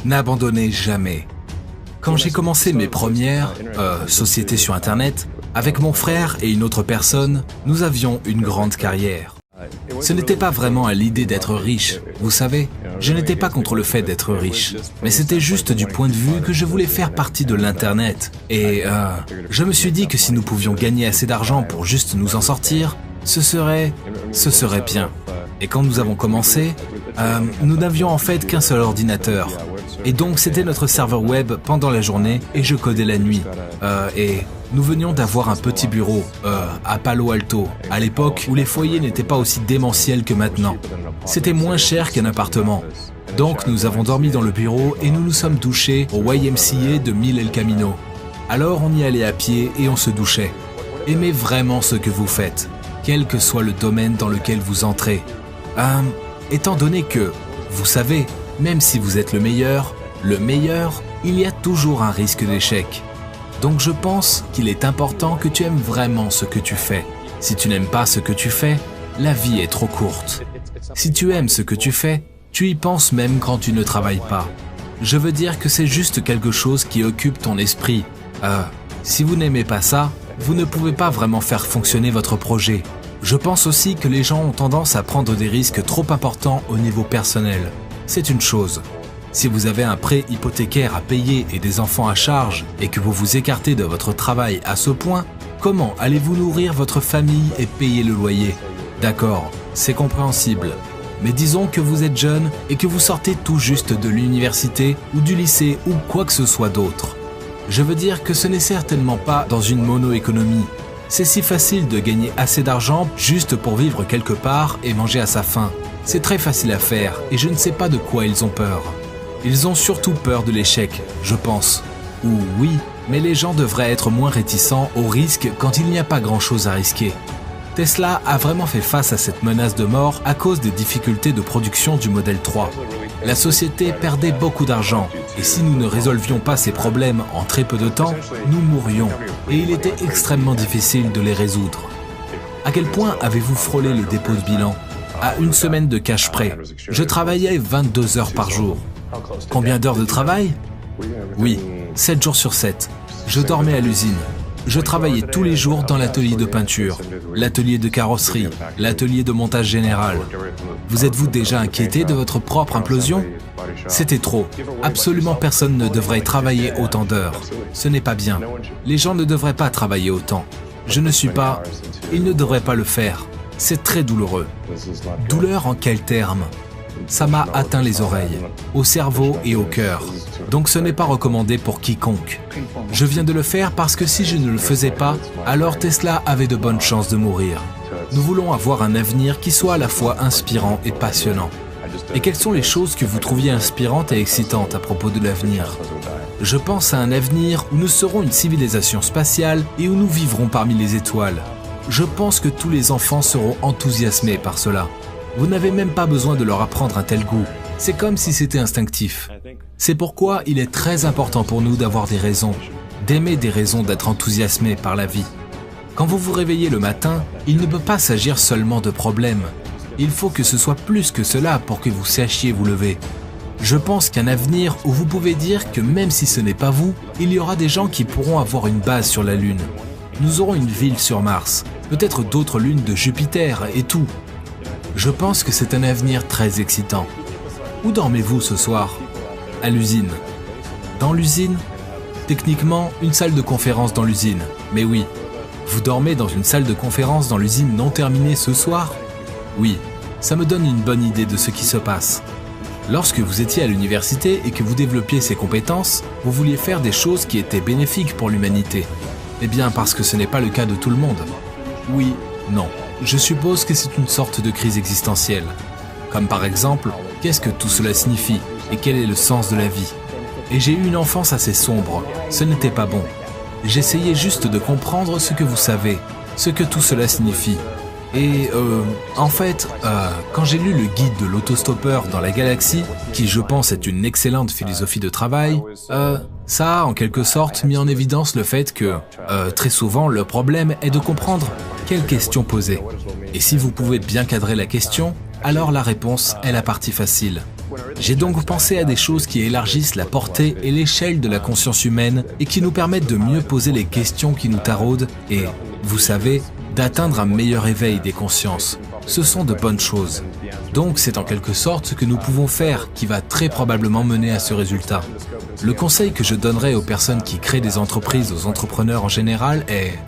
N'abandonnez jamais. Quand j'ai commencé mes premières sociétés sur Internet, avec mon frère et une autre personne, nous avions une grande carrière. Ce n'était pas vraiment à l'idée d'être riche, vous savez. Je n'étais pas contre le fait d'être riche, mais c'était juste du point de vue que je voulais faire partie de l'Internet. Et je me suis dit que si nous pouvions gagner assez d'argent pour juste nous en sortir, ce serait bien. Et quand nous avons commencé, nous n'avions en fait qu'un seul ordinateur. Et donc c'était notre serveur web pendant la journée et je codais la nuit. Et nous venions d'avoir un petit bureau à Palo Alto, à l'époque où les foyers n'étaient pas aussi démentiels que maintenant. C'était moins cher qu'un appartement. Donc nous avons dormi dans le bureau et nous nous sommes douchés au YMCA de Mille El Camino. Alors on y allait à pied et on se douchait. Aimez vraiment ce que vous faites, quel que soit le domaine dans lequel vous entrez. Étant donné que, vous savez, même si vous êtes le meilleur, il y a toujours un risque d'échec. Donc je pense qu'il est important que tu aimes vraiment ce que tu fais. Si tu n'aimes pas ce que tu fais, la vie est trop courte. Si tu aimes ce que tu fais, tu y penses même quand tu ne travailles pas. Je veux dire que c'est juste quelque chose qui occupe ton esprit. Si vous n'aimez pas ça, vous ne pouvez pas vraiment faire fonctionner votre projet. Je pense aussi que les gens ont tendance à prendre des risques trop importants au niveau personnel. C'est une chose. Si vous avez un prêt hypothécaire à payer et des enfants à charge et que vous vous écartez de votre travail à ce point, comment allez-vous nourrir votre famille et payer le loyer? D'accord, c'est compréhensible. Mais disons que vous êtes jeune et que vous sortez tout juste de l'université ou du lycée ou quoi que ce soit d'autre. Je veux dire que ce n'est certainement pas dans une mono-économie. C'est si facile de gagner assez d'argent juste pour vivre quelque part et manger à sa faim. C'est très facile à faire et je ne sais pas de quoi ils ont peur. Ils ont surtout peur de l'échec, je pense. Ou oui, mais les gens devraient être moins réticents au risque quand il n'y a pas grand-chose à risquer. Tesla a vraiment fait face à cette menace de mort à cause des difficultés de production du Model 3. La société perdait beaucoup d'argent et si nous ne résolvions pas ces problèmes en très peu de temps, nous mourrions et il était extrêmement difficile de les résoudre. À quel point avez-vous frôlé le dépôt de bilan? À une semaine de cash près. Je travaillais 22 heures par jour. Combien d'heures de travail? Oui, 7 jours sur 7. Je dormais à l'usine. Je travaillais tous les jours dans l'atelier de peinture, l'atelier de carrosserie, l'atelier de montage général. Vous êtes-vous déjà inquiété de votre propre implosion? C'était trop. Absolument personne ne devrait travailler autant d'heures. Ce n'est pas bien. Les gens ne devraient pas travailler autant. Je ne suis pas... Ils ne devraient pas le faire. C'est très douloureux. Douleur en quels termes? Ça m'a atteint les oreilles, au cerveau et au cœur. Donc ce n'est pas recommandé pour quiconque. Je viens de le faire parce que si je ne le faisais pas, alors Tesla avait de bonnes chances de mourir. Nous voulons avoir un avenir qui soit à la fois inspirant et passionnant. Et quelles sont les choses que vous trouviez inspirantes et excitantes à propos de l'avenir? Je pense à un avenir où nous serons une civilisation spatiale et où nous vivrons parmi les étoiles. Je pense que tous les enfants seront enthousiasmés par cela. Vous n'avez même pas besoin de leur apprendre un tel goût. C'est comme si c'était instinctif. C'est pourquoi il est très important pour nous d'avoir des raisons, d'aimer des raisons d'être enthousiasmés par la vie. Quand vous vous réveillez le matin, il ne peut pas s'agir seulement de problèmes. Il faut que ce soit plus que cela pour que vous sachiez vous lever. Je pense qu'un avenir où vous pouvez dire que même si ce n'est pas vous, il y aura des gens qui pourront avoir une base sur la Lune. Nous aurons une ville sur Mars, peut-être d'autres lunes de Jupiter et tout. Je pense que c'est un avenir très excitant. Où dormez-vous ce soir? À l'usine. Dans l'usine? Techniquement, une salle de conférence dans l'usine. Mais oui. Vous dormez dans une salle de conférence dans l'usine non terminée ce soir? Oui. Ça me donne une bonne idée de ce qui se passe. Lorsque vous étiez à l'université et que vous développiez ces compétences, vous vouliez faire des choses qui étaient bénéfiques pour l'humanité. Eh bien, parce que ce n'est pas le cas de tout le monde. Oui, non. Je suppose que c'est une sorte de crise existentielle. Comme par exemple, qu'est-ce que tout cela signifie et quel est le sens de la vie? Et j'ai eu une enfance assez sombre, ce n'était pas bon. J'essayais juste de comprendre ce que vous savez, ce que tout cela signifie. Et en fait, quand j'ai lu le guide de l'autostoppeur dans la galaxie, qui je pense est une excellente philosophie de travail, ça a en quelque sorte mis en évidence le fait que, très souvent, le problème est de comprendre quelle question poser. Et si vous pouvez bien cadrer la question, alors la réponse est la partie facile. J'ai donc pensé à des choses qui élargissent la portée et l'échelle de la conscience humaine et qui nous permettent de mieux poser les questions qui nous taraudent et, vous savez, d'atteindre un meilleur éveil des consciences. Ce sont de bonnes choses. Donc c'est en quelque sorte ce que nous pouvons faire qui va très probablement mener à ce résultat. Le conseil que je donnerais aux personnes qui créent des entreprises, aux entrepreneurs en général, est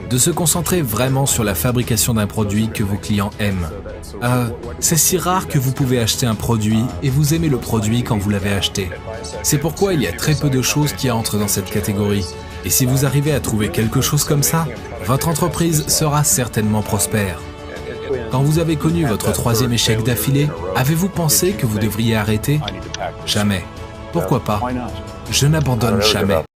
de se concentrer vraiment sur la fabrication d'un produit que vos clients aiment. C'est si rare que vous pouvez acheter un produit et vous aimez le produit quand vous l'avez acheté. C'est pourquoi il y a très peu de choses qui entrent dans cette catégorie. Et si vous arrivez à trouver quelque chose comme ça, votre entreprise sera certainement prospère. Quand vous avez connu votre 3e échec d'affilée, avez-vous pensé que vous devriez arrêter? Jamais. Pourquoi pas? Je n'abandonne jamais.